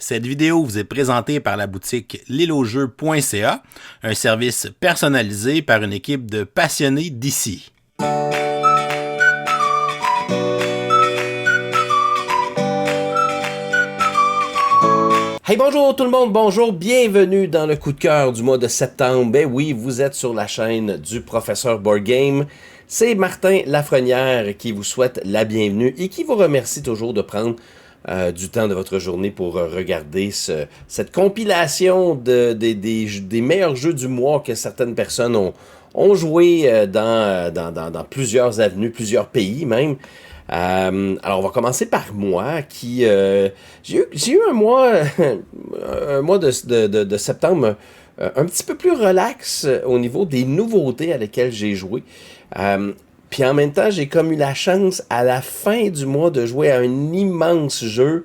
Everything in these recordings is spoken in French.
Cette vidéo vous est présentée par la boutique lilojeu.ca, un service personnalisé par une équipe de passionnés d'ici. Hey, bonjour tout le monde, bonjour, bienvenue dans le coup de cœur du mois de septembre. Ben oui, vous êtes sur la chaîne du Professeur Board Game. C'est Martin Lafrenière qui vous souhaite la bienvenue et qui vous remercie toujours de prendre du temps de votre journée pour regarder cette compilation des meilleurs jeux du mois que certaines personnes ont joué dans plusieurs avenues, plusieurs pays même. Alors on va commencer par moi qui j'ai eu un mois de septembre un petit peu plus relax au niveau des nouveautés à lesquelles j'ai joué. Puis en même temps, j'ai comme eu la chance à la fin du mois de jouer à un immense jeu,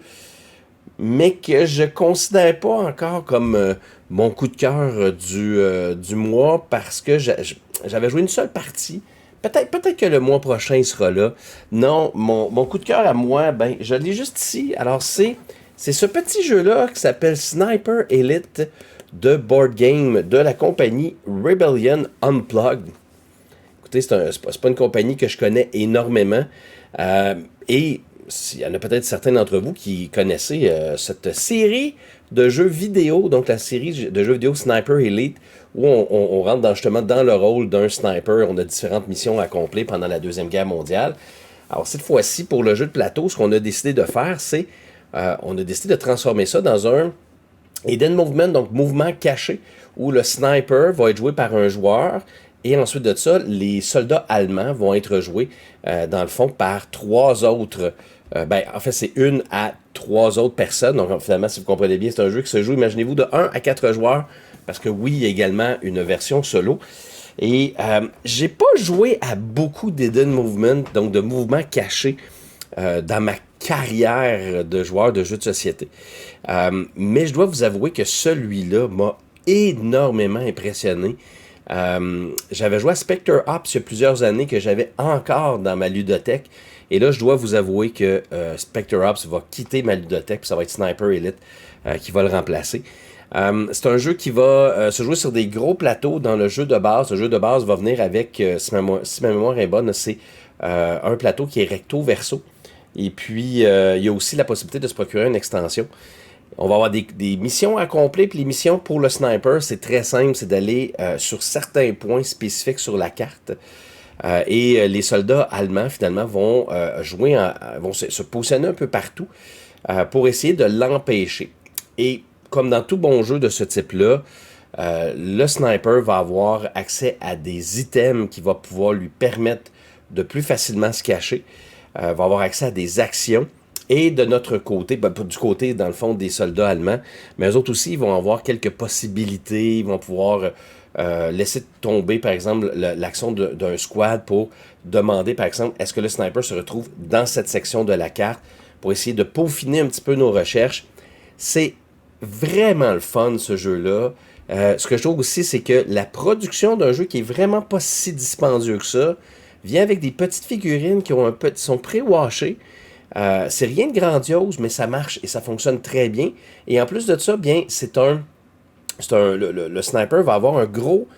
mais que je considère pas encore comme mon coup de cœur du mois parce que j'avais joué une seule partie. Peut-être que le mois prochain il sera là. Non, mon coup de cœur à moi, ben je l'ai juste ici. Alors c'est ce petit jeu-là qui s'appelle Sniper Elite de Board Game de la compagnie Rebellion Unplugged. Écoutez, c'est pas une compagnie que je connais énormément. Et il y en a peut-être certains d'entre vous qui connaissez cette série de jeux vidéo, donc la série de jeux vidéo Sniper Elite, où on rentre justement dans le rôle d'un sniper. On a différentes missions à accomplir pendant la Deuxième Guerre mondiale. Alors cette fois-ci, pour le jeu de plateau, ce qu'on a décidé de faire, c'est on a décidé de transformer ça dans un hidden movement, donc mouvement caché, où le sniper va être joué par un joueur. Et ensuite de ça, les soldats allemands vont être joués, dans le fond, par trois autres. En fait, c'est 1 à 3 autres personnes. Donc, finalement, si vous comprenez bien, c'est un jeu qui se joue, imaginez-vous, de 1 à 4 joueurs. Parce que oui, il y a également une version solo. Et j'ai pas joué à beaucoup d'hidden movement, donc de mouvements cachés, dans ma carrière de joueur de jeux de société. Mais je dois vous avouer que celui-là m'a énormément impressionné. J'avais joué à Spectre Ops il y a plusieurs années que j'avais encore dans ma ludothèque. Et là, je dois vous avouer que Spectre Ops va quitter ma ludothèque, puis ça va être Sniper Elite qui va le remplacer. C'est un jeu qui va se jouer sur des gros plateaux dans le jeu de base. Le jeu de base va venir avec, si ma mémoire est bonne, c'est un plateau qui est recto-verso. Et puis, il y a aussi la possibilité de se procurer une extension. On va avoir des missions à accomplir, puis les missions pour le sniper, c'est très simple, c'est d'aller sur certains points spécifiques sur la carte. Et les soldats allemands, finalement, vont vont se positionner un peu partout pour essayer de l'empêcher. Et comme dans tout bon jeu de ce type-là, le sniper va avoir accès à des items qui vont pouvoir lui permettre de plus facilement se cacher, va avoir accès à des actions. Et de notre côté, du côté, dans le fond, des soldats allemands, mais eux autres aussi, ils vont avoir quelques possibilités. Ils vont pouvoir laisser tomber, par exemple, l'action d'un squad pour demander, par exemple, est-ce que le sniper se retrouve dans cette section de la carte pour essayer de peaufiner un petit peu nos recherches. C'est vraiment le fun, ce jeu-là. Ce que je trouve aussi, c'est que la production d'un jeu qui est vraiment pas si dispendieux que ça vient avec des petites figurines qui sont pré-washées. C'est rien de grandiose, mais ça marche et ça fonctionne très bien. Et en plus de ça, bien, le sniper va avoir un gros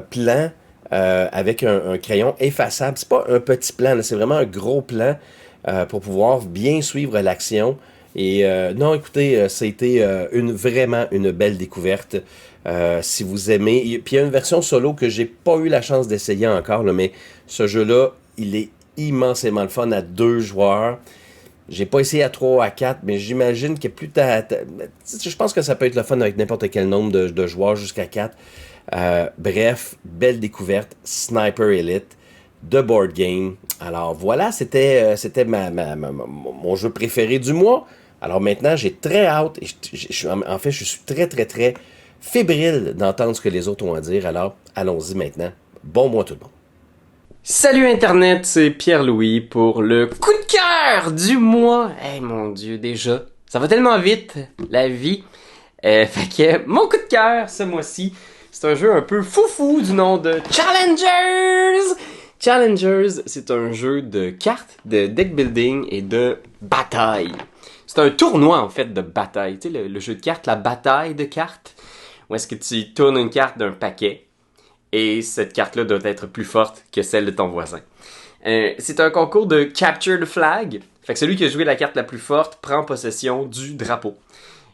plan avec un crayon effaçable. C'est pas un petit plan, c'est vraiment un gros plan pour pouvoir bien suivre l'action. Et non, écoutez, ça a été vraiment une belle découverte. Si vous aimez. Puis il y a une version solo que j'ai pas eu la chance d'essayer encore, là, mais ce jeu-là, il est immensément le fun à 2 joueurs. J'ai pas essayé à 3 ou à 4, mais j'imagine que plus je pense que ça peut être le fun avec n'importe quel nombre de joueurs jusqu'à 4. Bref, belle découverte. Sniper Elite de Board Game. Alors voilà, c'était mon jeu préféré du mois. Alors maintenant, j'ai très hâte. Et je suis très, très, très fébrile d'entendre ce que les autres ont à dire. Alors, allons-y maintenant. Bon mois tout le monde. Salut Internet, c'est Pierre-Louis pour le coup de cœur du mois. Eh mon Dieu, déjà, ça va tellement vite, la vie. Fait que mon coup de cœur ce mois-ci, c'est un jeu un peu foufou du nom de Challengers. Challengers, c'est un jeu de cartes, de deck building et de bataille. C'est un tournoi, en fait, de bataille. Tu sais, le jeu de cartes, la bataille de cartes, où est-ce que tu tournes une carte d'un paquet, et cette carte-là doit être plus forte que celle de ton voisin. C'est un concours de capture the flag. Fait que celui qui a joué la carte la plus forte prend possession du drapeau.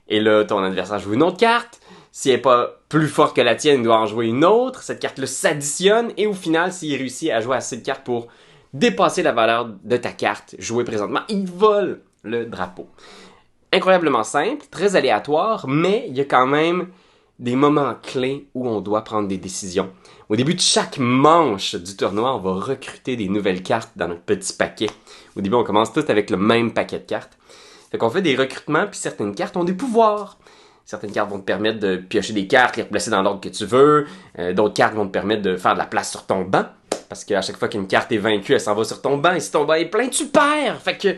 Et là, ton adversaire joue une autre carte. Si elle n'est pas plus forte que la tienne, il doit en jouer une autre. Cette carte-là s'additionne. Et au final, s'il réussit à jouer assez de cartes pour dépasser la valeur de ta carte jouée présentement, il vole le drapeau. Incroyablement simple, très aléatoire, mais il y a quand même des moments clés où on doit prendre des décisions. Au début de chaque manche du tournoi, on va recruter des nouvelles cartes dans notre petit paquet. Au début, on commence tous avec le même paquet de cartes. Fait qu'on fait des recrutements, puis certaines cartes ont des pouvoirs. Certaines cartes vont te permettre de piocher des cartes, les replacer dans l'ordre que tu veux. D'autres cartes vont te permettre de faire de la place sur ton banc. Parce qu'à chaque fois qu'une carte est vaincue, elle s'en va sur ton banc. Et si ton banc est plein, tu perds! Fait que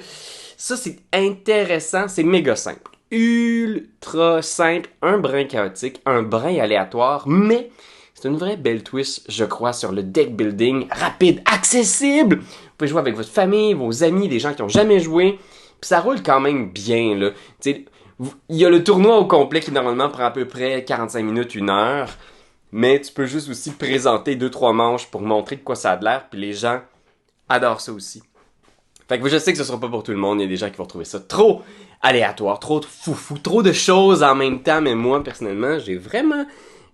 ça, c'est intéressant. C'est méga simple. Ultra simple. Un brin chaotique, un brin aléatoire. Mais c'est une vraie belle twist, je crois, sur le deck building. Rapide, accessible! Vous pouvez jouer avec votre famille, vos amis, des gens qui n'ont jamais joué. Puis ça roule quand même bien, là. T'sais, il y a le tournoi au complet qui normalement prend à peu près 45 minutes, 1 heure. Mais tu peux juste aussi présenter 2-3 manches pour montrer de quoi ça a de l'air. Puis les gens adorent ça aussi. Fait que je sais que ce sera pas pour tout le monde. Il y a des gens qui vont trouver ça trop aléatoire, trop foufou, trop de choses en même temps. Mais moi, personnellement, j'ai vraiment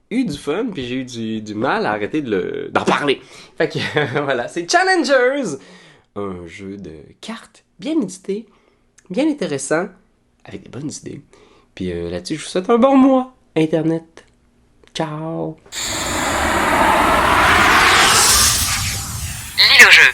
eu du fun. Puis j'ai eu du mal à arrêter d'en parler. Fait que voilà, c'est Challengers! Un jeu de cartes bien édité, bien intéressant, avec des bonnes idées. Puis là-dessus, je vous souhaite un bon mois, Internet. Ciao! L'île au jeu.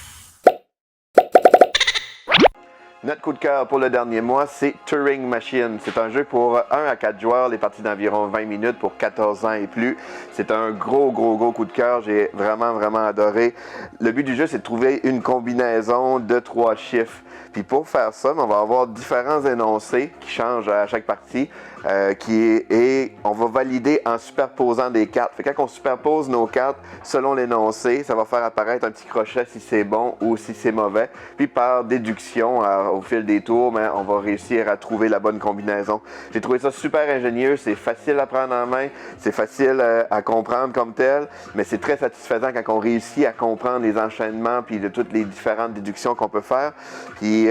Notre coup de cœur pour le dernier mois, c'est Turing Machine. C'est un jeu pour 1 à 4 joueurs, les parties d'environ 20 minutes pour 14 ans et plus. C'est un gros coup de cœur. J'ai vraiment adoré. Le but du jeu, c'est de trouver une combinaison de 3 chiffres. Puis pour faire ça, on va avoir différents énoncés qui changent à chaque partie. Et on va valider en superposant des cartes. Fait que quand on superpose nos cartes selon l'énoncé, ça va faire apparaître un petit crochet si c'est bon ou si c'est mauvais. Puis par déduction, au fil des tours, on va réussir à trouver la bonne combinaison. J'ai trouvé ça super ingénieux, c'est facile à prendre en main, c'est facile à comprendre comme tel, mais c'est très satisfaisant quand on réussit à comprendre les enchaînements puis de toutes les différentes déductions qu'on peut faire. Puis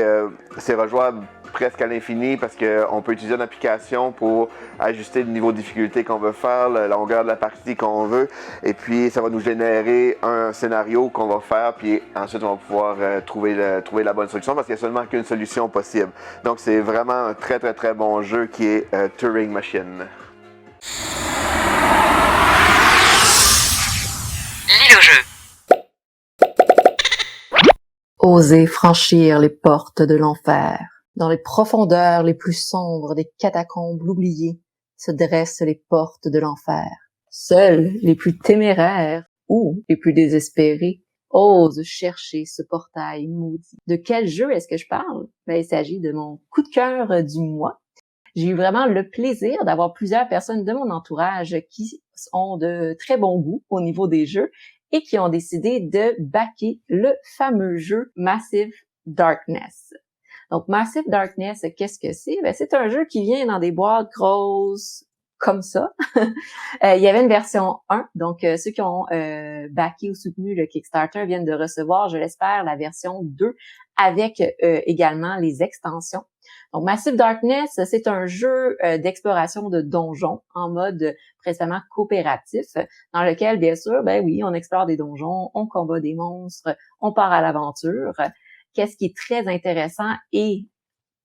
c'est rejouable presque à l'infini parce qu'on peut utiliser une application pour ajuster le niveau de difficulté qu'on veut faire, la longueur de la partie qu'on veut, et puis ça va nous générer un scénario qu'on va faire, puis ensuite on va pouvoir trouver la bonne solution parce qu'il n'y a seulement qu'une solution possible. Donc c'est vraiment un très bon jeu qui est Turing Machine. L'île au jeu. Osez franchir les portes de l'enfer. Dans les profondeurs les plus sombres des catacombes oubliées se dressent les portes de l'enfer. Seuls les plus téméraires ou les plus désespérés osent chercher ce portail maudit. De quel jeu est-ce que je parle? Il s'agit de mon coup de cœur du mois. J'ai eu vraiment le plaisir d'avoir plusieurs personnes de mon entourage qui ont de très bon goût au niveau des jeux et qui ont décidé de backer le fameux jeu Massive Darkness. Donc, Massive Darkness, qu'est-ce que c'est? C'est un jeu qui vient dans des boîtes grosses comme ça. Il y avait une version 1, donc ceux qui ont backé ou soutenu le Kickstarter viennent de recevoir, je l'espère, la version 2 avec également les extensions. Donc, Massive Darkness, c'est un jeu d'exploration de donjons en mode précisément coopératif, dans lequel, bien sûr, oui, on explore des donjons, on combat des monstres, on part à l'aventure. Qu'est-ce qui est très intéressant et,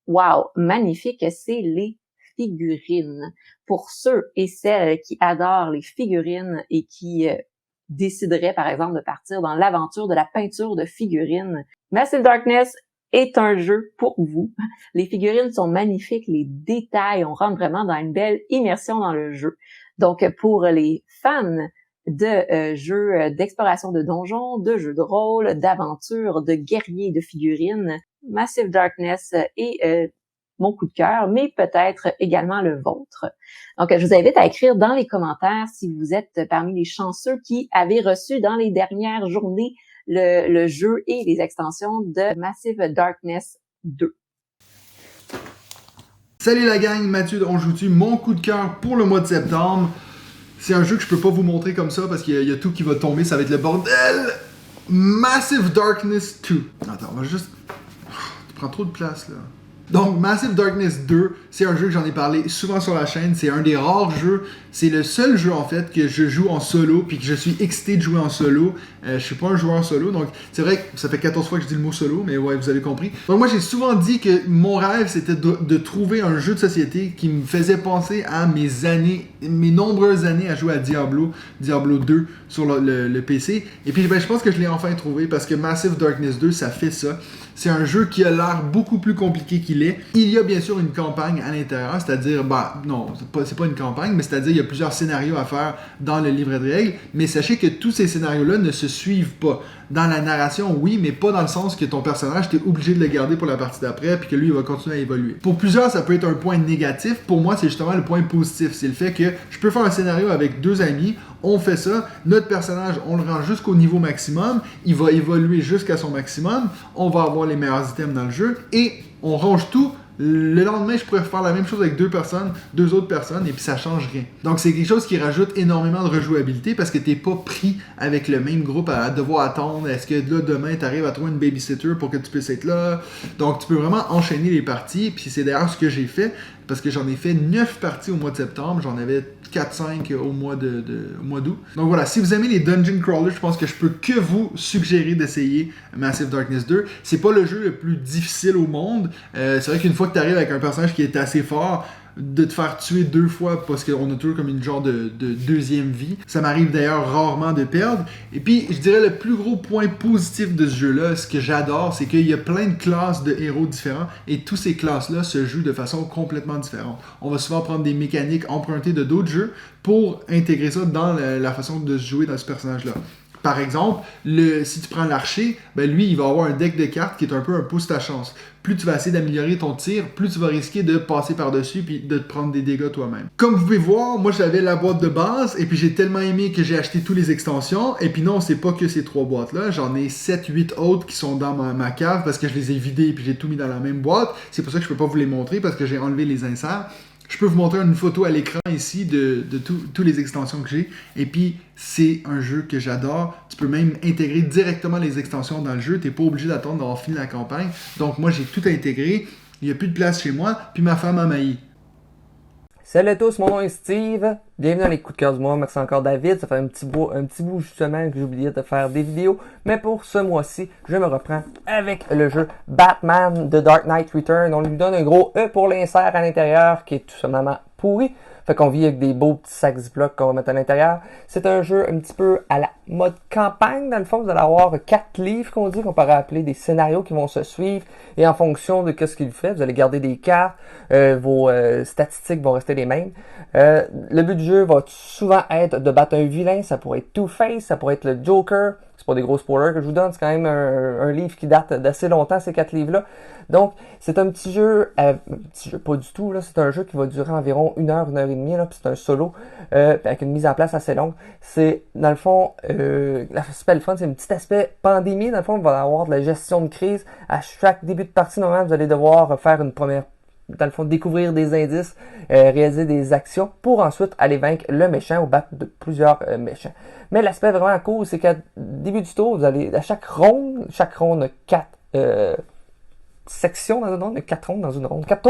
wow, magnifique, c'est les figurines. Pour ceux et celles qui adorent les figurines et qui décideraient, par exemple, de partir dans l'aventure de la peinture de figurines, Massive Darkness est un jeu pour vous. Les figurines sont magnifiques, les détails, on rentre vraiment dans une belle immersion dans le jeu. Donc, pour les fans de jeux d'exploration de donjons, de jeux de rôle, d'aventure, de guerriers, de figurines, Massive Darkness est mon coup de cœur, mais peut-être également le vôtre. Donc, je vous invite à écrire dans les commentaires si vous êtes parmi les chanceux qui avaient reçu dans les dernières journées le jeu et les extensions de Massive Darkness 2. Salut la gang, Mathieu de On Joue-Tu, mon coup de cœur pour le mois de septembre. C'est un jeu que je peux pas vous montrer comme ça parce qu'il y a tout qui va tomber, ça va être le bordel. Massive Darkness 2. Attends, on va juste... Tu prends trop de place là. Donc, Massive Darkness 2, c'est un jeu que j'en ai parlé souvent sur la chaîne. C'est un des rares jeux, c'est le seul jeu en fait que je joue en solo puis que je suis excité de jouer en solo. Je suis pas un joueur solo, donc c'est vrai que ça fait 14 fois que je dis le mot solo, mais ouais, vous avez compris. Donc moi, j'ai souvent dit que mon rêve, c'était de trouver un jeu de société qui me faisait penser à mes nombreuses années à jouer à Diablo 2 sur le PC. Et puis, ben, je pense que je l'ai enfin trouvé parce que Massive Darkness 2, ça fait ça. C'est un jeu qui a l'air beaucoup plus compliqué qu'il est. Il y a bien sûr une campagne à l'intérieur, c'est-à-dire, non, c'est pas une campagne, mais c'est-à-dire il y a plusieurs scénarios à faire dans le livret de règles, mais sachez que tous ces scénarios-là ne se suivent pas. Dans la narration, oui, mais pas dans le sens que ton personnage, t'es obligé de le garder pour la partie d'après, puis que lui, il va continuer à évoluer. Pour plusieurs, ça peut être un point négatif. Pour moi, c'est justement le point positif. C'est le fait que je peux faire un scénario avec 2 amis, on fait ça, notre personnage, on le rend jusqu'au niveau maximum, il va évoluer jusqu'à son maximum, on va avoir les meilleurs items dans le jeu, et on range tout. Le lendemain, je pourrais faire la même chose avec 2 autres personnes, et puis ça change rien. Donc, c'est quelque chose qui rajoute énormément de rejouabilité parce que t'es pas pris avec le même groupe à devoir attendre. Est-ce que là, demain, t'arrives à trouver une babysitter pour que tu puisses être là? Donc, tu peux vraiment enchaîner les parties, puis c'est d'ailleurs ce que j'ai fait, parce que j'en ai fait 9 parties au mois de septembre, j'en avais 4-5 au mois d'août. Donc voilà, si vous aimez les Dungeon Crawlers, je pense que je peux que vous suggérer d'essayer Massive Darkness 2. C'est pas le jeu le plus difficile au monde. C'est vrai qu'une fois que tu arrives avec un personnage qui est assez fort, de te faire tuer 2 fois parce qu'on a toujours comme une genre de deuxième vie. Ça m'arrive d'ailleurs rarement de perdre. Et puis, je dirais le plus gros point positif de ce jeu-là, ce que j'adore, c'est qu'il y a plein de classes de héros différents et toutes ces classes-là se jouent de façon complètement différente. On va souvent prendre des mécaniques empruntées de d'autres jeux pour intégrer ça dans la façon de se jouer dans ce personnage-là. Par exemple, si tu prends l'archer, ben lui, il va avoir un deck de cartes qui est un peu un pouce ta chance. Plus tu vas essayer d'améliorer ton tir, plus tu vas risquer de passer par-dessus puis de te prendre des dégâts toi-même. Comme vous pouvez voir, moi j'avais la boîte de base et puis j'ai tellement aimé que j'ai acheté toutes les extensions. Et puis non, c'est pas que ces 3 boîtes-là. J'en ai 7-8 autres qui sont dans ma cave parce que je les ai vidées et puis j'ai tout mis dans la même boîte. C'est pour ça que je peux pas vous les montrer parce que j'ai enlevé les inserts. Je peux vous montrer une photo à l'écran ici de toutes les extensions que j'ai. Et puis, c'est un jeu que j'adore. Tu peux même intégrer directement les extensions dans le jeu. Tu n'es pas obligé d'attendre d'avoir fini la campagne. Donc, moi, j'ai tout intégré. Il n'y a plus de place chez moi. Puis, ma femme a mailli. Salut à tous, mon nom est Steve. Bienvenue dans les coups de cœur du mois. Merci encore David. Ça fait un petit bout justement que j'oubliais de faire des vidéos. Mais pour ce mois-ci, je me reprends avec le jeu Batman The Dark Knight Return. On lui donne un gros E pour l'insert à l'intérieur qui est tout simplement pourri. Fait qu'on vit avec des beaux petits sacs Ziploc qu'on va mettre à l'intérieur. C'est un jeu un petit peu à la mode campagne. Dans le fond, vous allez avoir 4 livres qu'on dit, qu'on pourrait appeler des scénarios qui vont se suivre. Et en fonction de ce qu'il fait, vous allez garder des cartes. Vos statistiques vont rester les mêmes. Le but du jeu va souvent être de battre un vilain. Ça pourrait être Two-Face, ça pourrait être le Joker. C'est pas des gros spoilers que je vous donne. C'est quand même un livre qui date d'assez longtemps, ces 4 livres-là. Donc, c'est un petit jeu pas du tout, là. C'est un jeu qui va durer environ 1 heure, 1 heure et demie, là. Puis c'est un solo, avec une mise en place assez longue. C'est, dans le fond, l'aspect le fun, c'est un petit aspect pandémie. Dans le fond, on va avoir de la gestion de crise. À chaque début de partie, normalement, vous allez devoir faire une première, dans le fond, découvrir des indices, réaliser des actions pour ensuite aller vaincre le méchant ou battre de plusieurs méchants. Mais l'aspect vraiment cool, c'est qu'à début du tour, vous allez, à chaque ronde a 4 sections dans une ronde, 4 rondes dans une ronde, 4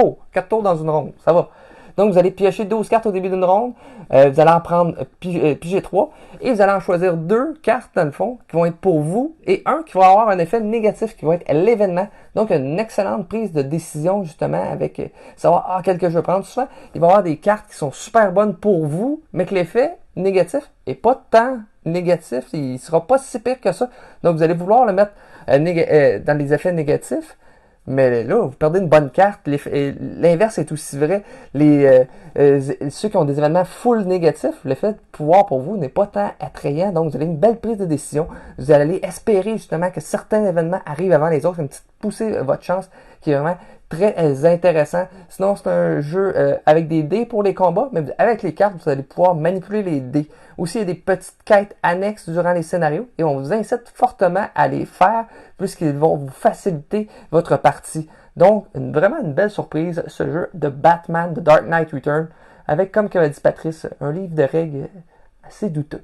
tours dans une ronde, ça va. Donc, vous allez piocher 12 cartes au début d'une ronde, vous allez en prendre, piger 3, et vous allez en choisir 2 cartes, dans le fond, qui vont être pour vous, et un qui va avoir un effet négatif, qui va être l'événement. Donc, une excellente prise de décision, justement, avec savoir, quel que je vais prendre. Souvent, il va y avoir des cartes qui sont super bonnes pour vous, mais que l'effet négatif est pas tant négatif, il sera pas si pire que ça. Donc, vous allez vouloir le mettre dans les effets négatifs. Mais là, vous perdez une bonne carte. L'inverse est aussi vrai. Ceux qui ont des événements full négatifs, l'effet de pouvoir pour vous n'est pas tant attrayant. Donc, vous avez une belle prise de décision. Vous allez espérer justement que certains événements arrivent avant les autres. Une petite poussée votre chance qui est vraiment très intéressant. Sinon, c'est un jeu avec des dés pour les combats, mais avec les cartes, vous allez pouvoir manipuler les dés. Aussi, il y a des petites quêtes annexes durant les scénarios et on vous incite fortement à les faire puisqu'ils vont vous faciliter votre partie. Donc, vraiment une belle surprise, ce jeu de Batman, The Dark Knight Return, avec, comme a dit Patrice, un livre de règles assez douteux.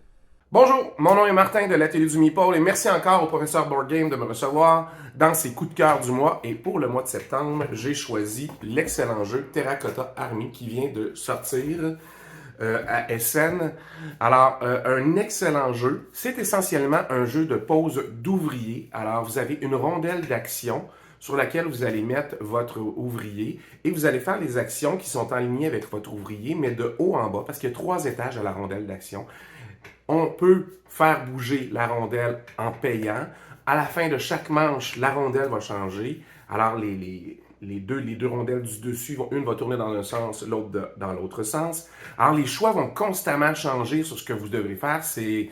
Bonjour, mon nom est Martin de l'Atelier du Meeple et merci encore au professeur Board Game de me recevoir dans ses coups de cœur du mois. Et pour le mois de septembre, j'ai choisi l'excellent jeu Terracotta Army qui vient de sortir à SN. Alors, un excellent jeu. C'est essentiellement un jeu de pose d'ouvrier. Alors, vous avez une rondelle d'action sur laquelle vous allez mettre votre ouvrier et vous allez faire les actions qui sont en ligne avec votre ouvrier, mais de haut en bas, parce qu'il y a 3 étages à la rondelle d'action. On peut faire bouger la rondelle en payant. À la fin de chaque manche, la rondelle va changer. Alors, les deux rondelles du dessus, une va tourner dans un sens, l'autre dans l'autre sens. Alors, les choix vont constamment changer sur ce que vous devrez faire. C'est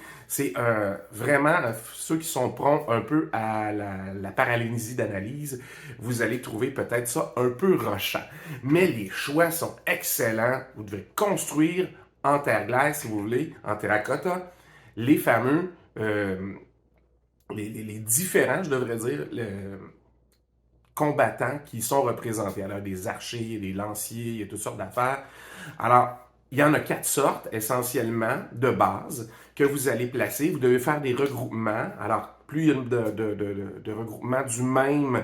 vraiment, ceux qui sont prompts un peu à la paralysie d'analyse, vous allez trouver peut-être ça un peu rushant. Mais les choix sont excellents. Vous devez construire en terre-glace, si vous voulez, en terracotta, les fameux, les différents, je devrais dire, combattants qui sont représentés. Alors, des archers, des lanciers, il y a toutes sortes d'affaires. Alors, il y en a 4 sortes, essentiellement, de base, que vous allez placer. Vous devez faire des regroupements. Alors, plus il y a de regroupements du même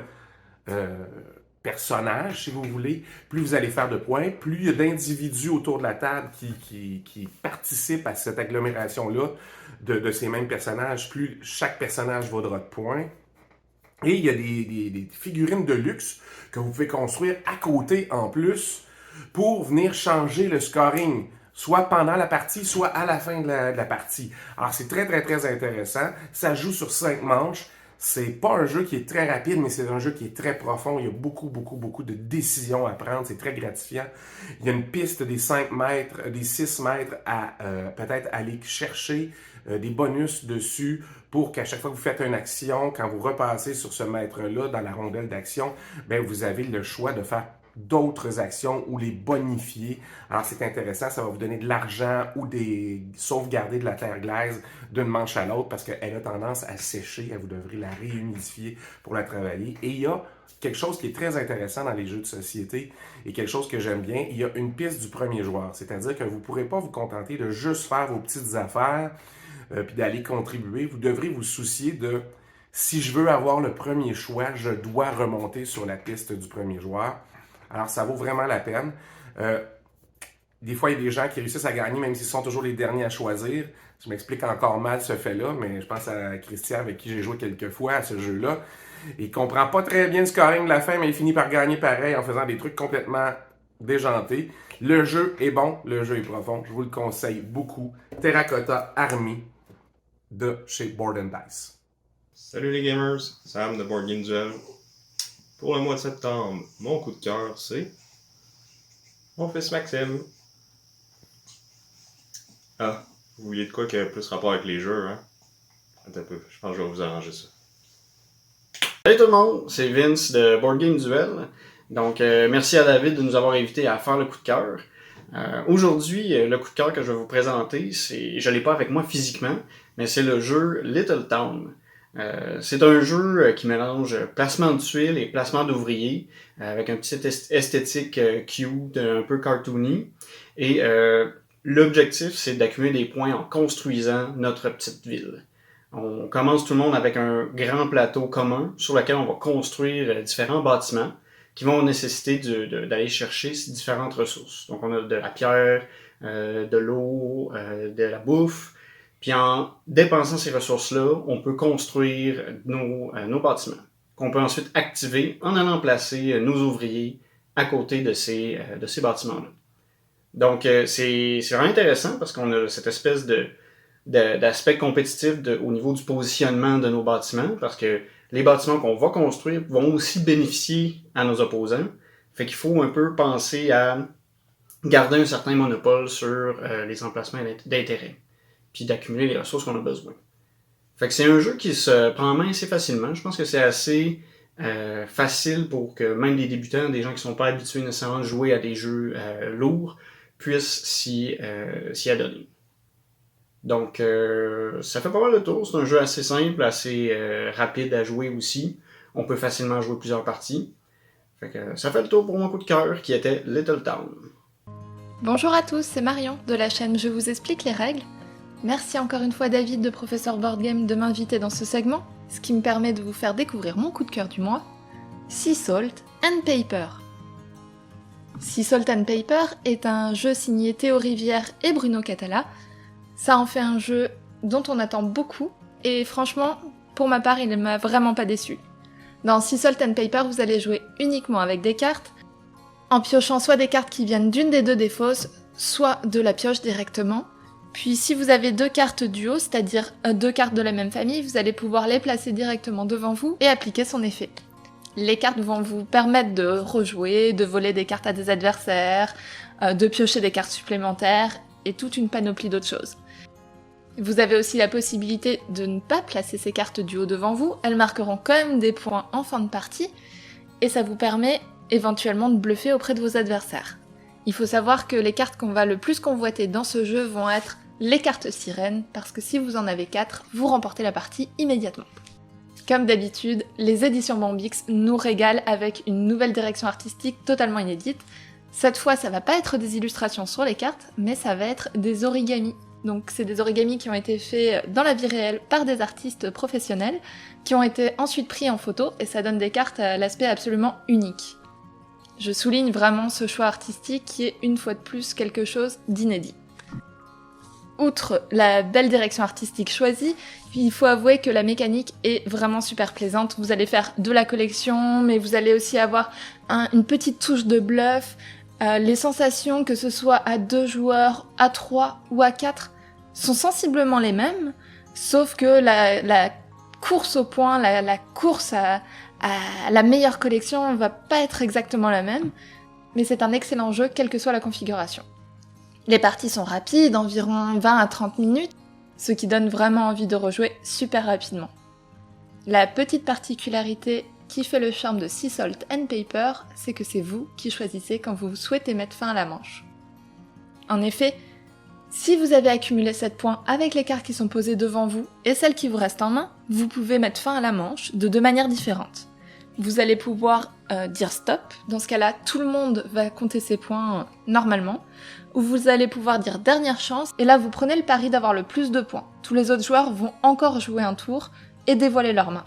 personnage, si vous voulez, plus vous allez faire de points, plus il y a d'individus autour de la table qui participent à cette agglomération-là de ces mêmes personnages, plus chaque personnage vaudra de points. Et il y a des figurines de luxe que vous pouvez construire à côté en plus pour venir changer le scoring, soit pendant la partie, soit à la fin de la partie. Alors c'est très très très intéressant. Ça joue sur 5 manches. C'est pas un jeu qui est très rapide, mais c'est un jeu qui est très profond. Il y a beaucoup de décisions à prendre. C'est très gratifiant. Il y a une piste des 5 mètres, des 6 mètres à peut-être aller chercher des bonus dessus pour qu'à chaque fois que vous faites une action, quand vous repassez sur ce mètre-là dans la rondelle d'action, ben vous avez le choix de faire d'autres actions ou les bonifier. Alors c'est intéressant, ça va vous donner de l'argent ou des sauvegarder de la terre glaise d'une manche à l'autre parce qu'elle a tendance à sécher, vous devrez la réhumidifier pour la travailler. Et il y a quelque chose qui est très intéressant dans les jeux de société et quelque chose que j'aime bien, il y a une piste du premier joueur. C'est-à-dire que vous ne pourrez pas vous contenter de juste faire vos petites affaires puis d'aller contribuer. Vous devrez vous soucier de si je veux avoir le premier choix, je dois remonter sur la piste du premier joueur. Alors, ça vaut vraiment la peine. Des fois, il y a des gens qui réussissent à gagner, même s'ils sont toujours les derniers à choisir. Je m'explique encore mal ce fait-là, mais je pense à Christian, avec qui j'ai joué quelques fois à ce jeu-là. Il comprend pas très bien le scoring de la fin, mais il finit par gagner pareil en faisant des trucs complètement déjantés. Le jeu est bon, le jeu est profond. Je vous le conseille beaucoup. Terracotta Army de chez Board & Dice. Salut les gamers, Sam de Board Game Duel. Pour le mois de septembre, mon coup de cœur, c'est mon fils Maxime. Ah, vous vouliez de quoi qui a plus rapport avec les jeux, hein? Attends un peu, je pense que je vais vous arranger ça. Salut tout le monde, c'est Vince de Board Game Duel. Donc, merci à David de nous avoir invités à faire le coup de cœur. Aujourd'hui, le coup de cœur que je vais vous présenter, je ne l'ai pas avec moi physiquement, mais c'est le jeu Little Town. C'est un jeu qui mélange placement de tuiles et placement d'ouvriers avec un petit esthétique cute, un peu cartoony. Et l'objectif, c'est d'accumuler des points en construisant notre petite ville. On commence tout le monde avec un grand plateau commun sur lequel on va construire différents bâtiments qui vont nécessiter d'aller chercher ces différentes ressources. Donc on a de la pierre, de l'eau, de la bouffe. Puis en dépensant ces ressources-là, on peut construire nos bâtiments, qu'on peut ensuite activer en allant placer nos ouvriers à côté de ces bâtiments-là. Donc c'est vraiment intéressant parce qu'on a cette espèce d'aspect compétitif au niveau du positionnement de nos bâtiments, parce que les bâtiments qu'on va construire vont aussi bénéficier à nos opposants. Fait qu'il faut un peu penser à garder un certain monopole sur les emplacements d'intérêt, puis d'accumuler les ressources qu'on a besoin. Fait que c'est un jeu qui se prend en main assez facilement. Je pense que c'est assez facile pour que même des débutants, des gens qui ne sont pas habitués nécessairement de jouer à des jeux lourds, puissent s'y adonner. Donc, ça fait pas mal le tour. C'est un jeu assez simple, assez rapide à jouer aussi. On peut facilement jouer plusieurs parties. Fait que ça fait le tour pour mon coup de cœur qui était Little Town. Bonjour à tous, c'est Marion de la chaîne Je vous explique les règles. Merci encore une fois David de Professeur Board Game de m'inviter dans ce segment, ce qui me permet de vous faire découvrir mon coup de cœur du mois, Sea Salt and Paper. Sea Salt and Paper est un jeu signé Théo Rivière et Bruno Catala. Ça en fait un jeu dont on attend beaucoup, et franchement, pour ma part, il ne m'a vraiment pas déçu. Dans Sea Salt and Paper, vous allez jouer uniquement avec des cartes, en piochant soit des cartes qui viennent d'une des deux des fosses, soit de la pioche directement. Puis si vous avez deux cartes duo, c'est-à-dire deux cartes de la même famille, vous allez pouvoir les placer directement devant vous et appliquer son effet. Les cartes vont vous permettre de rejouer, de voler des cartes à des adversaires, de piocher des cartes supplémentaires, et toute une panoplie d'autres choses. Vous avez aussi la possibilité de ne pas placer ces cartes duo devant vous, elles marqueront quand même des points en fin de partie, et ça vous permet éventuellement de bluffer auprès de vos adversaires. Il faut savoir que les cartes qu'on va le plus convoiter dans ce jeu vont être les cartes sirènes, parce que si vous en avez 4, vous remportez la partie immédiatement. Comme d'habitude, les éditions Bambix nous régalent avec une nouvelle direction artistique totalement inédite. Cette fois, ça va pas être des illustrations sur les cartes, mais ça va être des origamis. Donc c'est des origamis qui ont été faits dans la vie réelle par des artistes professionnels, qui ont été ensuite pris en photo, et ça donne des cartes à l'aspect absolument unique. Je souligne vraiment ce choix artistique qui est une fois de plus quelque chose d'inédit. Outre la belle direction artistique choisie, il faut avouer que la mécanique est vraiment super plaisante. Vous allez faire de la collection, mais vous allez aussi avoir une petite touche de bluff. Les sensations, que ce soit à 2 joueurs, à 3 ou à 4, sont sensiblement les mêmes, sauf que la course au point, la course à la meilleure collection va pas être exactement la même, mais c'est un excellent jeu, quelle que soit la configuration. Les parties sont rapides, environ 20 à 30 minutes, ce qui donne vraiment envie de rejouer super rapidement. La petite particularité qui fait le charme de Sea Salt and Paper, c'est que c'est vous qui choisissez quand vous souhaitez mettre fin à la manche. En effet, si vous avez accumulé 7 points avec les cartes qui sont posées devant vous et celles qui vous restent en main, vous pouvez mettre fin à la manche de 2 manières différentes. Vous allez pouvoir dire stop, dans ce cas-là, tout le monde va compter ses points normalement, ou vous allez pouvoir dire dernière chance, et là vous prenez le pari d'avoir le plus de points. Tous les autres joueurs vont encore jouer un tour et dévoiler leurs mains.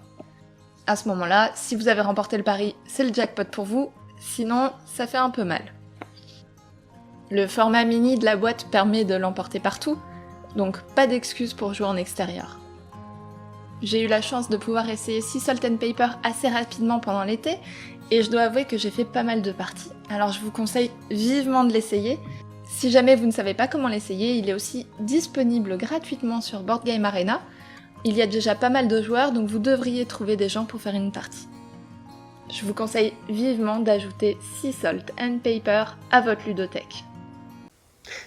À ce moment-là, si vous avez remporté le pari, c'est le jackpot pour vous, sinon ça fait un peu mal. Le format mini de la boîte permet de l'emporter partout, donc pas d'excuse pour jouer en extérieur. J'ai eu la chance de pouvoir essayer Sea Salt and Paper assez rapidement pendant l'été, et je dois avouer que j'ai fait pas mal de parties. Alors je vous conseille vivement de l'essayer. Si jamais vous ne savez pas comment l'essayer, il est aussi disponible gratuitement sur Board Game Arena. Il y a déjà pas mal de joueurs, donc vous devriez trouver des gens pour faire une partie. Je vous conseille vivement d'ajouter Sea Salt and Paper à votre ludothèque.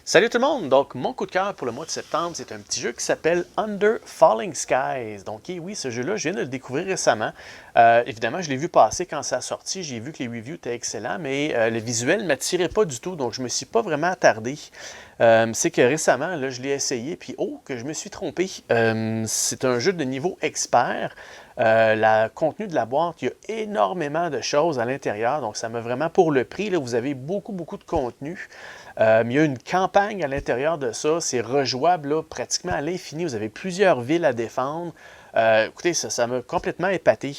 Salut tout le monde! Donc, mon coup de cœur pour le mois de septembre, c'est un petit jeu qui s'appelle Under Falling Skies. Donc, oui, ce jeu-là, je viens de le découvrir récemment. Évidemment, je l'ai vu passer quand ça a sorti. J'ai vu que les reviews étaient excellents, mais le visuel ne m'attirait pas du tout, donc je ne me suis pas vraiment attardé. C'est que récemment, là, je l'ai essayé, puis que je me suis trompé. C'est un jeu de niveau expert. Le contenu de la boîte, il y a énormément de choses à l'intérieur, donc ça m'a vraiment, pour le prix, là, vous avez beaucoup de contenu. Il y a une campagne à l'intérieur de ça, c'est rejouable là, pratiquement à l'infini, vous avez plusieurs villes à défendre. Écoutez, ça m'a complètement épaté.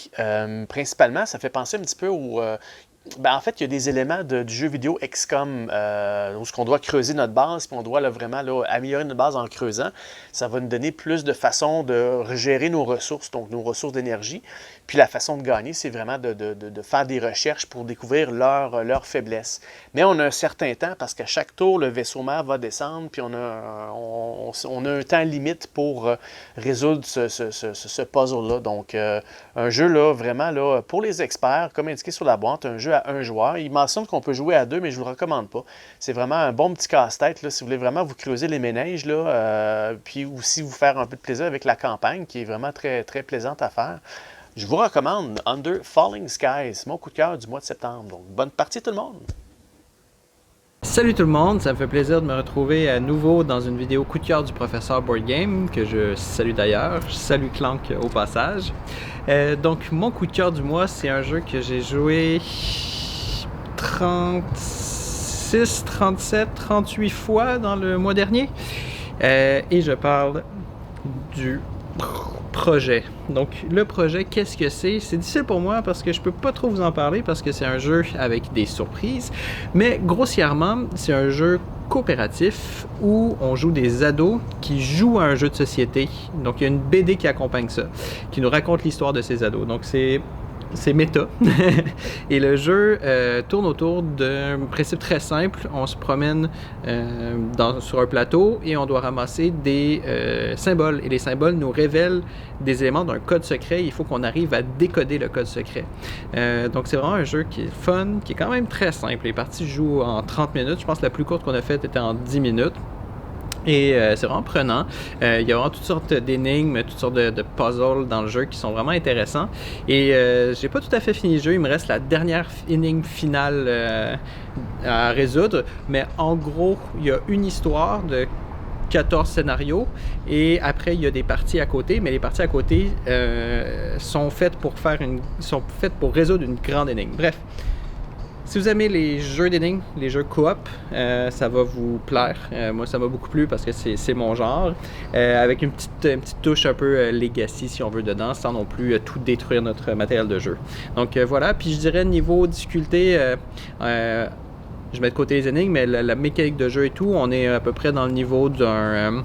Principalement, ça fait penser un petit peu au... en fait, il y a des éléments du jeu vidéo XCOM où on doit creuser notre base, puis on doit vraiment améliorer notre base en creusant. Ça va nous donner plus de façons de gérer nos ressources, donc nos ressources d'énergie. Puis la façon de gagner, c'est vraiment de faire des recherches pour découvrir leurs faiblesses. Mais on a un certain temps, parce qu'à chaque tour, le vaisseau mère va descendre, puis on a un temps limite pour résoudre ce puzzle-là. Donc, un jeu là, vraiment là, pour les experts, comme indiqué sur la boîte, un jeu à 1 joueur. Il mentionne qu'on peut jouer à 2, mais je ne vous le recommande pas. C'est vraiment un bon petit casse-tête là, si vous voulez vraiment vous creuser les méninges, là, puis aussi vous faire un peu de plaisir avec la campagne, qui est vraiment très, très plaisante à faire. Je vous recommande Under Falling Skies, mon coup de cœur du mois de septembre. Donc, bonne partie tout le monde! Salut tout le monde, ça me fait plaisir de me retrouver à nouveau dans une vidéo coup de cœur du professeur Board Game, que je salue d'ailleurs. Je salue Clank au passage. Donc mon coup de cœur du mois, c'est un jeu que j'ai joué 36, 37, 38 fois dans le mois dernier. Et je parle du projet. Donc le projet, qu'est-ce que c'est? C'est difficile pour moi parce que je peux pas trop vous en parler parce que c'est un jeu avec des surprises, mais grossièrement, c'est un jeu coopératif où on joue des ados qui jouent à un jeu de société. Donc il y a une BD qui accompagne ça, qui nous raconte l'histoire de ces ados. Donc c'est méta. Et le jeu tourne autour d'un principe très simple. On se promène sur un plateau et on doit ramasser des symboles. Et les symboles nous révèlent des éléments d'un code secret. Il faut qu'on arrive à décoder le code secret. Donc c'est vraiment un jeu qui est fun, qui est quand même très simple. Les parties jouent en 30 minutes. Je pense que la plus courte qu'on a faite était en 10 minutes. Et c'est vraiment prenant. Il y a vraiment toutes sortes d'énigmes, toutes sortes de puzzles dans le jeu qui sont vraiment intéressants. Et j'ai pas tout à fait fini le jeu. Il me reste la dernière énigme finale à résoudre. Mais en gros, il y a une histoire de 14 scénarios et après il y a des parties à côté, mais les parties à côté sont faites pour résoudre une grande énigme. Bref. Si vous aimez les jeux d'énigmes, les jeux coop, ça va vous plaire. Moi, ça m'a beaucoup plu parce que c'est mon genre. Avec une petite touche un peu legacy, si on veut, dedans, sans non plus tout détruire notre matériel de jeu. Donc voilà, puis je dirais niveau difficulté, je mets de côté les énigmes, mais la mécanique de jeu et tout, on est à peu près dans le niveau d'un...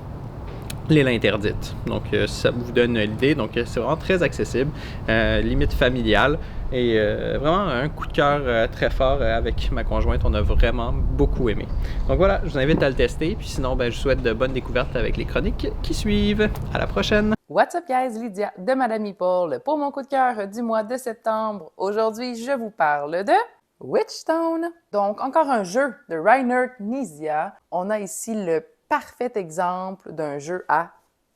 l'île interdite. Donc ça vous donne l'idée. Donc c'est vraiment très accessible, limite familiale. Et vraiment un coup de cœur très fort avec ma conjointe. On a vraiment beaucoup aimé. Donc voilà, je vous invite à le tester. Puis sinon, je vous souhaite de bonnes découvertes avec les chroniques qui suivent. À la prochaine! What's up guys, Lydia de Madame Meeple pour mon coup de cœur du mois de septembre. Aujourd'hui, je vous parle de Witchstone. Donc encore un jeu de Rainer Knizia. On a ici le parfait exemple d'un jeu à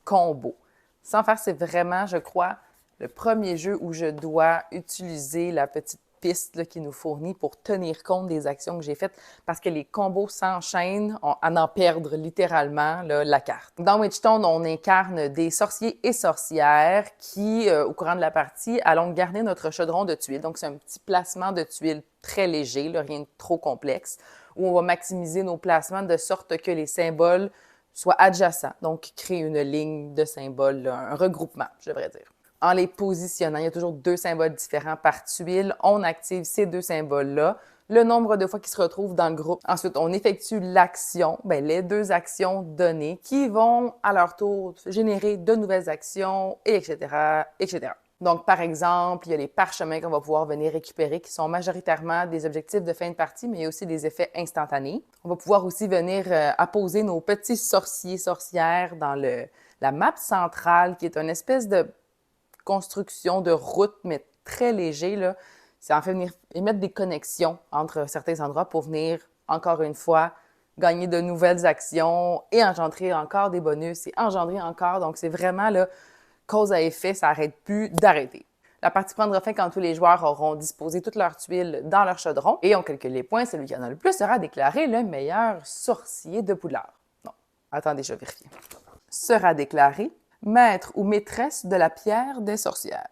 combo. Sans faire, c'est vraiment, je crois, le premier jeu où je dois utiliser la petite piste là, qui nous fournit pour tenir compte des actions que j'ai faites parce que les combos s'enchaînent à en perdre littéralement là, la carte. Dans Witchstone, on incarne des sorciers et sorcières qui, au courant de la partie, allons garder notre chaudron de tuiles. Donc, c'est un petit placement de tuiles très léger, là, rien de trop complexe, où on va maximiser nos placements de sorte que les symboles soient adjacents, donc créer une ligne de symboles, là, un regroupement, je devrais dire. En les positionnant, il y a toujours 2 symboles différents par tuile. On active ces 2 symboles-là, le nombre de fois qu'ils se retrouvent dans le groupe. Ensuite, on effectue l'action, les 2 actions données qui vont à leur tour générer de nouvelles actions, et etc., etc. Donc, par exemple, il y a les parchemins qu'on va pouvoir venir récupérer qui sont majoritairement des objectifs de fin de partie, mais il y a aussi des effets instantanés. On va pouvoir aussi venir apposer nos petits sorciers, sorcières dans la map centrale qui est une espèce de construction de route, mais très léger, là. C'est en fait venir émettre des connexions entre certains endroits pour venir, encore une fois, gagner de nouvelles actions et engendrer encore des bonus et engendrer encore. Donc, c'est vraiment là, cause à effet, ça n'arrête plus d'arrêter. La partie prendra fin quand tous les joueurs auront disposé toutes leurs tuiles dans leur chaudron et on calcule les points. Celui qui en a le plus sera déclaré le meilleur sorcier de Poudlard. Non, attendez, je vérifie. Sera déclaré maître ou maîtresse de la pierre des sorcières.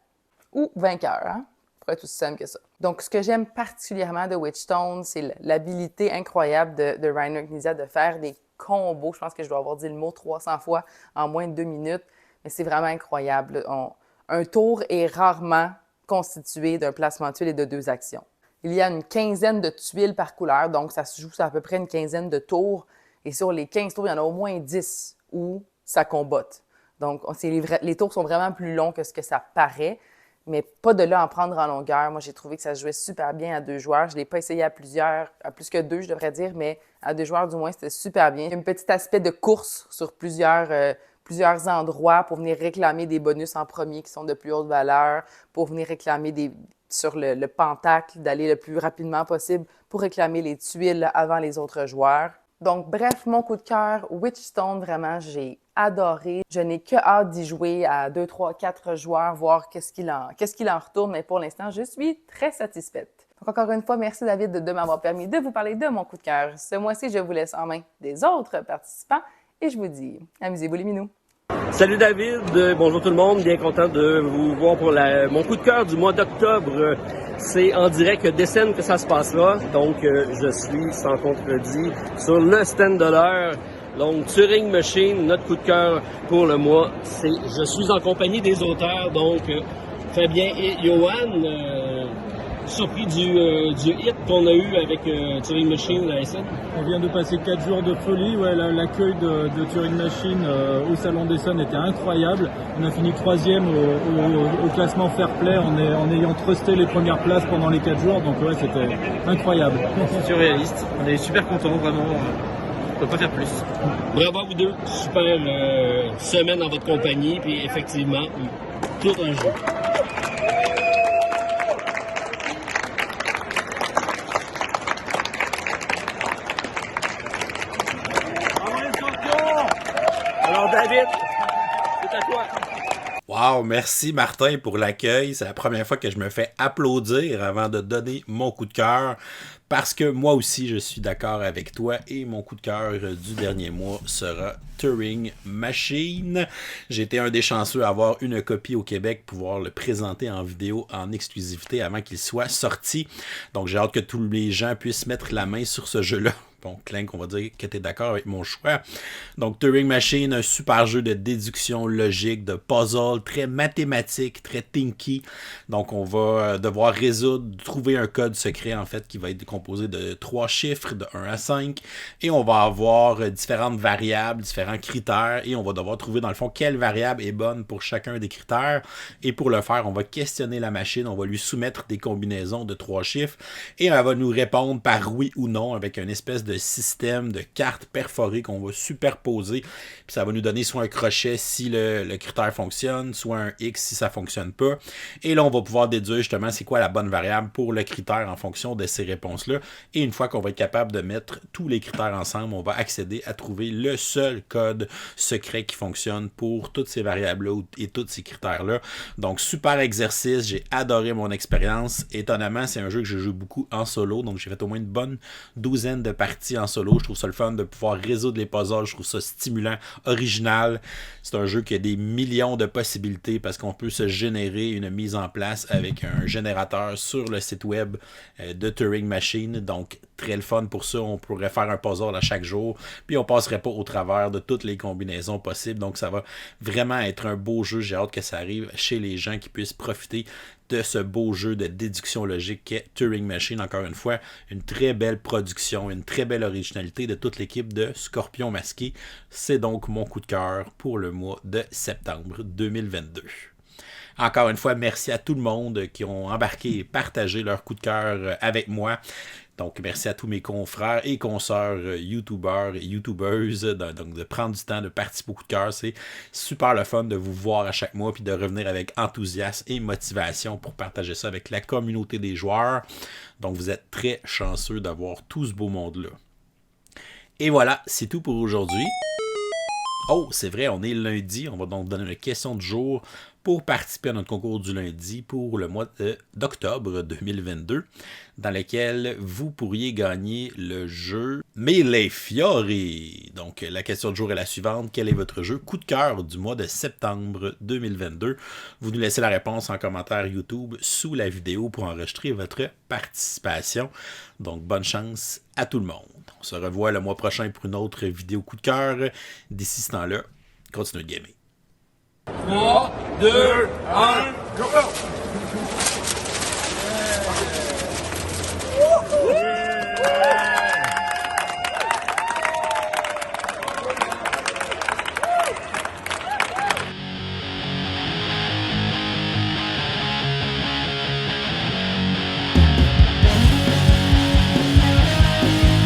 Ou vainqueur, hein? Pour être aussi simple que ça. Donc, ce que j'aime particulièrement de Witchstone, c'est l'habilité incroyable de Rainer Knizia de faire des combos. Je pense que je dois avoir dit le mot 300 fois en moins de 2 minutes. Mais c'est vraiment incroyable. Un tour est rarement constitué d'un placement de tuiles et de 2 actions. Il y a une quinzaine de tuiles par couleur, donc ça se joue sur à peu près une quinzaine de tours. Et sur les 15 tours, il y en a au moins 10 où ça combatte. Donc, les tours sont vraiment plus longs que ce que ça paraît, mais pas de là à en prendre en longueur. Moi, j'ai trouvé que ça se jouait super bien à 2 joueurs. Je ne l'ai pas essayé à plusieurs, à plus que 2, je devrais dire, mais à 2 joueurs, du moins, c'était super bien. Il y a un petit aspect de course sur plusieurs endroits pour venir réclamer des bonus en premier qui sont de plus haute valeur, pour venir réclamer sur le pentacle, d'aller le plus rapidement possible pour réclamer les tuiles avant les autres joueurs. Donc bref, mon coup de cœur, Witchstone, vraiment, j'ai adoré. Je n'ai que hâte d'y jouer à 2, 3, 4 joueurs, voir qu'est-ce qu'il en retourne, mais pour l'instant, je suis très satisfaite. Donc encore une fois, merci David de m'avoir permis de vous parler de mon coup de cœur. Ce mois-ci, je vous laisse en main des autres participants et je vous dis, amusez-vous les minous! Salut David, bonjour tout le monde, bien content de vous voir pour mon coup de cœur du mois d'octobre. C'est en direct d'Essen que ça se passera, donc je suis sans contredit sur le stand de l'heure. Donc Turing Machine, notre coup de cœur pour le mois, je suis en compagnie des auteurs, donc Fabien et Johan. Surpris du hit qu'on a eu avec Turing Machine à Essen. On vient de passer 4 jours de folie. Ouais, l'accueil de Turing Machine au Salon d'Essen était incroyable. On a fini 3e au classement Fair Play en ayant trusté les premières places pendant les 4 jours. Donc ouais, c'était incroyable. Surréaliste. On est super contents, vraiment. On peut pas faire plus. Bravo à vous deux. Super semaine dans votre compagnie. Puis effectivement, tout un jeu. David, c'est à toi. Wow, merci Martin pour l'accueil. C'est la première fois que je me fais applaudir avant de donner mon coup de cœur. Parce que moi aussi, je suis d'accord avec toi et mon coup de cœur du dernier mois sera Turing Machine. J'ai été un des chanceux à avoir une copie au Québec, pouvoir le présenter en vidéo en exclusivité avant qu'il soit sorti. Donc j'ai hâte que tous les gens puissent mettre la main sur ce jeu-là. Bon, Clank, on va dire que tu es d'accord avec mon choix. Donc, Turing Machine, un super jeu de déduction logique, de puzzle, très mathématique, très thinky. Donc, on va devoir trouver un code secret, en fait, qui va être composé de 3 chiffres, de 1 à 5. Et on va avoir différentes variables, différents critères. Et on va devoir trouver, dans le fond, quelle variable est bonne pour chacun des critères. Et pour le faire, on va questionner la machine. On va lui soumettre des combinaisons de 3 chiffres. Et elle va nous répondre par oui ou non avec une espèce de système de cartes perforées qu'on va superposer. Puis ça va nous donner soit un crochet si le critère fonctionne, soit un X si ça fonctionne pas. Et là, on va pouvoir déduire justement c'est quoi la bonne variable pour le critère en fonction de ces réponses-là. Et une fois qu'on va être capable de mettre tous les critères ensemble, on va accéder à trouver le seul code secret qui fonctionne pour toutes ces variables-là et tous ces critères-là. Donc, super exercice. J'ai adoré mon expérience. Étonnamment, c'est un jeu que je joue beaucoup en solo. Donc, j'ai fait au moins une bonne 12aine de parties en solo. Je trouve ça le fun de pouvoir résoudre les puzzles. Je trouve ça stimulant, original. C'est un jeu qui a des millions de possibilités parce qu'on peut se générer une mise en place avec un générateur sur le site web de Turing Machine. Donc, très le fun pour ça. On pourrait faire un puzzle à chaque jour. Puis, on passerait pas au travers de toutes les combinaisons possibles. Donc, ça va vraiment être un beau jeu. J'ai hâte que ça arrive chez les gens qui puissent profiter de ce beau jeu de déduction logique qu'est Turing Machine. Encore une fois, une très belle production, une très belle originalité de toute l'équipe de Scorpion Masqué. C'est donc mon coup de cœur pour le mois de septembre 2022. Encore une fois, merci à tout le monde qui ont embarqué et partagé leur coup de cœur avec moi. Donc, merci à tous mes confrères et consoeurs youtubeurs et youtubeuses donc de prendre du temps de participer au coup de cœur. C'est super le fun de vous voir à chaque mois puis de revenir avec enthousiasme et motivation pour partager ça avec la communauté des joueurs. Donc, vous êtes très chanceux d'avoir tout ce beau monde-là. Et voilà, c'est tout pour aujourd'hui. Oh, c'est vrai, on est lundi. On va donc donner une question du jour pour participer à notre concours du lundi pour le mois d'octobre 2022, dans lequel vous pourriez gagner le jeu Mille Fiori. Donc, la question du jour est la suivante. Quel est votre jeu coup de cœur du mois de septembre 2022? Vous nous laissez la réponse en commentaire YouTube sous la vidéo pour enregistrer votre participation. Donc, bonne chance à tout le monde. On se revoit le mois prochain pour une autre vidéo coup de cœur. D'ici ce temps-là, continuez de gamer. 3, 2, 1, go!